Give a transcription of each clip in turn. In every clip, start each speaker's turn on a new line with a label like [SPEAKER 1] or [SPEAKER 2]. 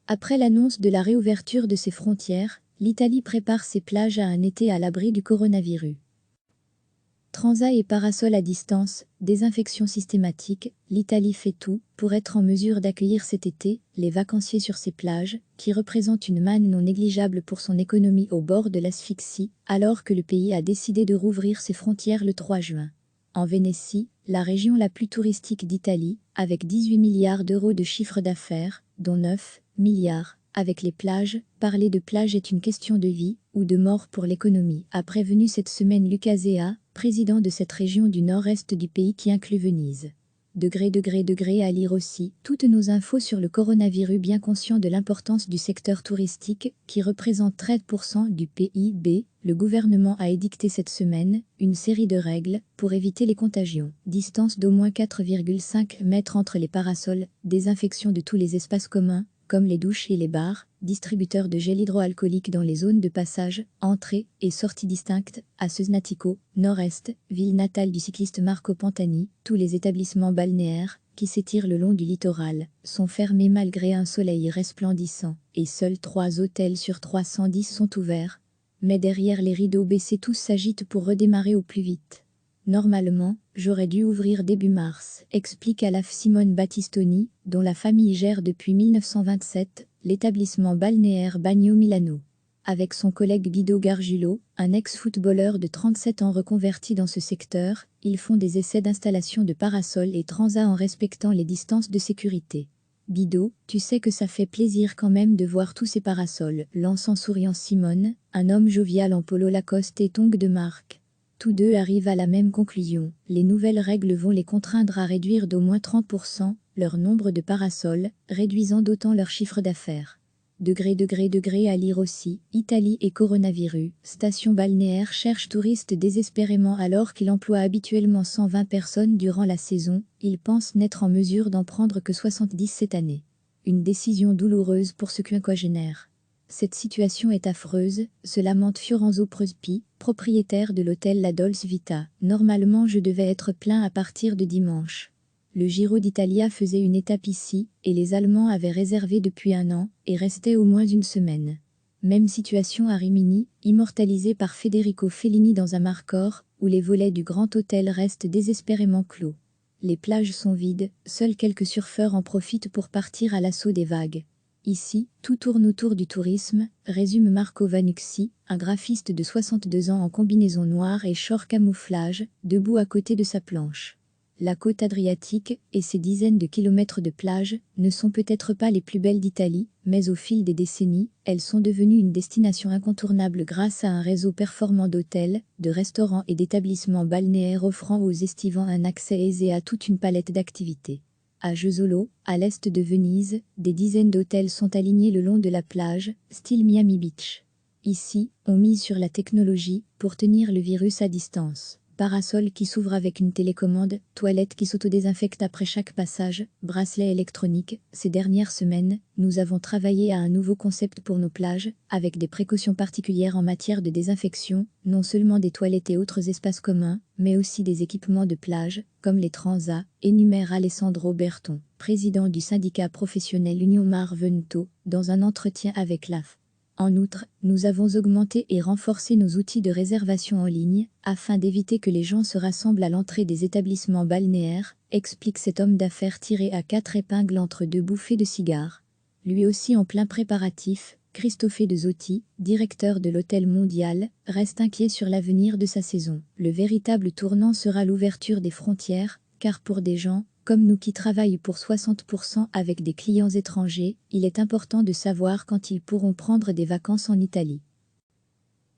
[SPEAKER 1] Après l'annonce de la réouverture de ses frontières, l'Italie prépare ses plages à un été à l'abri du coronavirus. Transat et parasol à distance, désinfection systématique, l'Italie fait tout pour être en mesure d'accueillir cet été les vacanciers sur ses plages, qui représentent une manne non négligeable pour son économie au bord de l'asphyxie, alors que le pays a décidé de rouvrir ses frontières le 3 juin. En Vénétie, la région la plus touristique d'Italie, avec 18 milliards d'euros de chiffre d'affaires, dont 9 milliards avec les plages, parler de plage est une question de vie ou de mort pour l'économie, a prévenu cette semaine Luca Zea, président de cette région du nord-est du pays qui inclut Venise. Degré à lire aussi toutes nos infos sur le coronavirus, bien conscient de l'importance du secteur touristique qui représente 13% du PIB. Le gouvernement a édicté cette semaine une série de règles pour éviter les contagions. Distance d'au moins 4,5 mètres entre les parasols, désinfection de tous les espaces communs, comme les douches et les bars, distributeurs de gel hydroalcoolique dans les zones de passage, entrée et sortie distinctes, à Cesenatico, nord-est, ville natale du cycliste Marco Pantani. Tous les établissements balnéaires, qui s'étirent le long du littoral, sont fermés malgré un soleil resplendissant, et seuls 3 hôtels sur 310 sont ouverts. Mais derrière les rideaux baissés, tous s'agitent pour redémarrer au plus vite. Normalement, j'aurais dû ouvrir début mars, explique à l'AF Simone Battistoni, dont la famille gère depuis 1927 l'établissement balnéaire Bagno Milano. Avec son collègue Guido Gargiulo, un ex-footballeur de 37 ans reconverti dans ce secteur, ils font des essais d'installation de parasols et transats en respectant les distances de sécurité. Guido, tu sais que ça fait plaisir quand même de voir tous ces parasols, lance en souriant Simone, un homme jovial en polo Lacoste et tongs de marque. Tous deux arrivent à la même conclusion, les nouvelles règles vont les contraindre à réduire d'au moins 30% leur nombre de parasols, réduisant d'autant leur chiffre d'affaires. Degré à lire aussi, Italie et coronavirus, station balnéaire cherche touristes désespérément alors qu'il emploie habituellement 120 personnes durant la saison, il pense n'être en mesure d'en prendre que 70 cette année. Une décision douloureuse pour ce quinquagénaire. Cette situation est affreuse, se lamente Fiorenzo Prospi, propriétaire de l'hôtel La Dolce Vita. Normalement je devais être plein à partir de dimanche. Le Giro d'Italia faisait une étape ici, et les Allemands avaient réservé depuis un an, et restaient au moins une semaine. Même situation à Rimini, immortalisé par Federico Fellini dans Amarcord, où les volets du grand hôtel restent désespérément clos. Les plages sont vides, seuls quelques surfeurs en profitent pour partir à l'assaut des vagues. Ici, tout tourne autour du tourisme, résume Marco Vanucci, un graphiste de 62 ans en combinaison noire et short camouflage, debout à côté de sa planche. La côte adriatique et ses dizaines de kilomètres de plage ne sont peut-être pas les plus belles d'Italie, mais au fil des décennies, elles sont devenues une destination incontournable grâce à un réseau performant d'hôtels, de restaurants et d'établissements balnéaires offrant aux estivants un accès aisé à toute une palette d'activités. À Jesolo, à l'est de Venise, des dizaines d'hôtels sont alignés le long de la plage, style Miami Beach. Ici, on mise sur la technologie pour tenir le virus à distance. Parasol qui s'ouvre avec une télécommande, toilettes qui s'autodésinfectent après chaque passage, bracelets électroniques. Ces dernières semaines, nous avons travaillé à un nouveau concept pour nos plages, avec des précautions particulières en matière de désinfection, non seulement des toilettes et autres espaces communs, mais aussi des équipements de plage, comme les transats, énumère Alessandro Berton, président du syndicat professionnel Union Mar Veneto, dans un entretien avec l'AF. En outre, nous avons augmenté et renforcé nos outils de réservation en ligne, afin d'éviter que les gens se rassemblent à l'entrée des établissements balnéaires, explique cet homme d'affaires tiré à 4 épingles entre 2 bouffées de cigares. Lui aussi en plein préparatif, Christophe de Zotti, directeur de l'Hôtel Mondial, reste inquiet sur l'avenir de sa saison. Le véritable tournant sera l'ouverture des frontières, car pour des gens comme nous qui travaillent pour 60% avec des clients étrangers, il est important de savoir quand ils pourront prendre des vacances en Italie.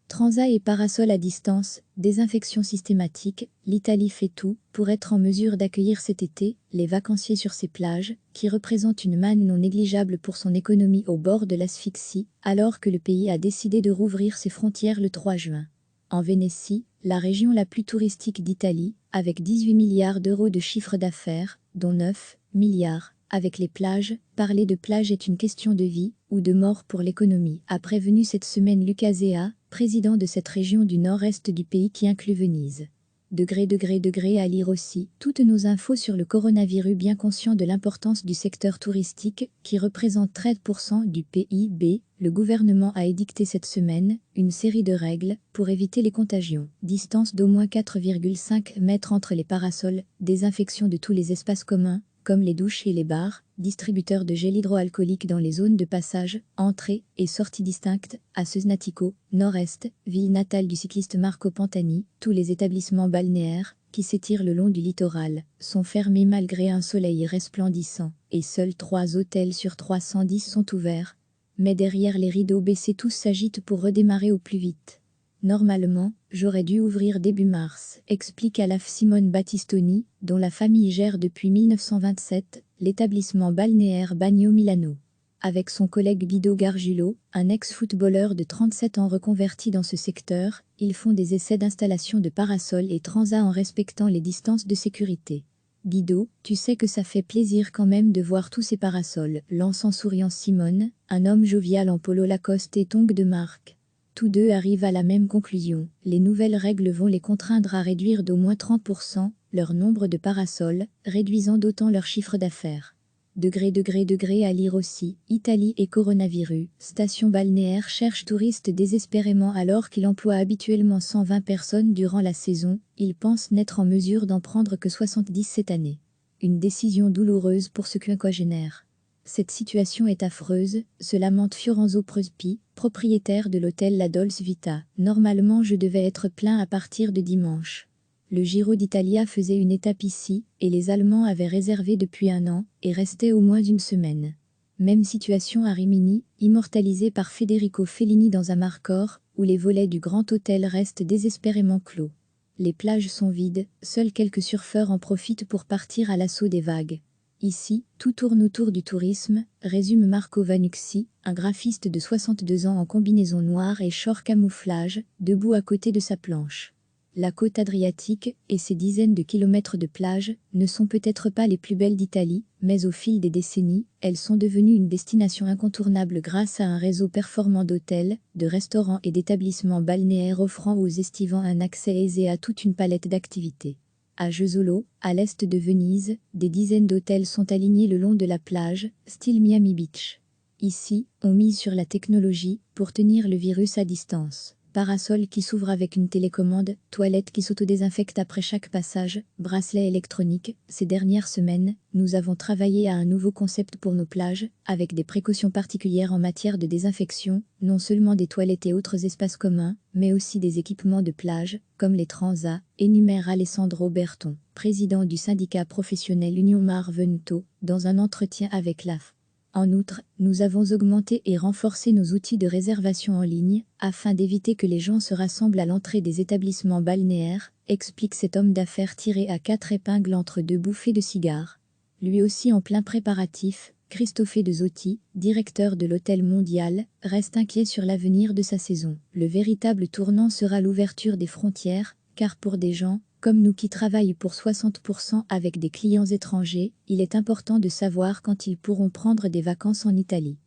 [SPEAKER 1] Transat et parasol à distance, désinfection systématique, l'Italie fait tout pour être en mesure d'accueillir cet été les vacanciers sur ses plages, qui représentent une manne non négligeable pour son économie au bord de l'asphyxie, alors que le pays a décidé de rouvrir ses frontières le 3 juin. En Vénétie, la région la plus touristique d'Italie, avec 18 milliards d'euros de chiffre d'affaires, dont 9 milliards avec les plages, parler de plage est une question de vie ou de mort pour l'économie, a prévenu cette semaine Luca Zea, président de cette région du nord-est du pays qui inclut Venise. À lire aussi toutes nos infos sur le coronavirus, bien conscient de l'importance du secteur touristique, qui représente 13% du PIB. Le gouvernement a édicté cette semaine une série de règles pour éviter les contagions. Distance d'au moins 4,5 mètres entre les parasols, désinfection de tous les espaces communs, comme les douches et les bars, distributeurs de gel hydroalcoolique dans les zones de passage, entrée et sortie distinctes, à Ceznatico, Nord-Est, ville natale du cycliste Marco Pantani. Tous les établissements balnéaires, qui s'étirent le long du littoral, sont fermés malgré un soleil resplendissant, et seuls 3 hôtels sur 310 sont ouverts. Mais derrière les rideaux baissés, tous s'agitent pour redémarrer au plus vite. Normalement, j'aurais dû ouvrir début mars, explique à la Simone Battistoni, dont la famille gère depuis 1927 l'établissement balnéaire Bagno Milano. Avec son collègue Guido Gargiulo, un ex-footballeur de 37 ans reconverti dans ce secteur, ils font des essais d'installation de parasols et transats en respectant les distances de sécurité. Guido, tu sais que ça fait plaisir quand même de voir tous ces parasols, lance en souriant Simone, un homme jovial en polo Lacoste et tongs de marque. Tous deux arrivent à la même conclusion, les nouvelles règles vont les contraindre à réduire d'au moins 30% leur nombre de parasols, réduisant d'autant leur chiffre d'affaires. À lire aussi, Italie et coronavirus, station balnéaire cherche touristes désespérément alors qu'il emploie habituellement 120 personnes durant la saison, il pense n'être en mesure d'en prendre que 70 cette année. Une décision douloureuse pour ce quinquagénaire. Cette situation est affreuse, se lamente Fiorenzo Prospi, propriétaire de l'hôtel La Dolce Vita. Normalement je devais être plein à partir de dimanche. Le Giro d'Italia faisait une étape ici, et les Allemands avaient réservé depuis 1 an, et restaient au moins une semaine. Même situation à Rimini, immortalisé par Federico Fellini dans Amarcord, où les volets du grand hôtel restent désespérément clos. Les plages sont vides, seuls quelques surfeurs en profitent pour partir à l'assaut des vagues. Ici, tout tourne autour du tourisme, résume Marco Vanucci, un graphiste de 62 ans en combinaison noire et short camouflage, debout à côté de sa planche. La côte adriatique, et ses dizaines de kilomètres de plage, ne sont peut-être pas les plus belles d'Italie, mais au fil des décennies, elles sont devenues une destination incontournable grâce à un réseau performant d'hôtels, de restaurants et d'établissements balnéaires offrant aux estivants un accès aisé à toute une palette d'activités. À Jesolo, à l'est de Venise, des dizaines d'hôtels sont alignés le long de la plage, style Miami Beach. Ici, on mise sur la technologie pour tenir le virus à distance. Parasol qui s'ouvre avec une télécommande, toilettes qui s'autodésinfectent après chaque passage, bracelets électroniques. Ces dernières semaines, nous avons travaillé à un nouveau concept pour nos plages, avec des précautions particulières en matière de désinfection, non seulement des toilettes et autres espaces communs, mais aussi des équipements de plage, comme les transats, énumère Alessandro Berton, président du syndicat professionnel Union Mar Veneto, dans un entretien avec l'AF. En outre, nous avons augmenté et renforcé nos outils de réservation en ligne, afin d'éviter que les gens se rassemblent à l'entrée des établissements balnéaires, explique cet homme d'affaires tiré à 4 épingles entre 2 bouffées de cigares. Lui aussi en plein préparatif, Christophe de Zotti, directeur de l'Hôtel Mondial, reste inquiet sur l'avenir de sa saison. Le véritable tournant sera l'ouverture des frontières, car pour des gens comme nous qui travaillent pour 60% avec des clients étrangers, il est important de savoir quand ils pourront prendre des vacances en Italie.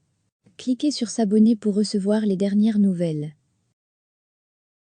[SPEAKER 1] Cliquez sur s'abonner pour recevoir les dernières nouvelles.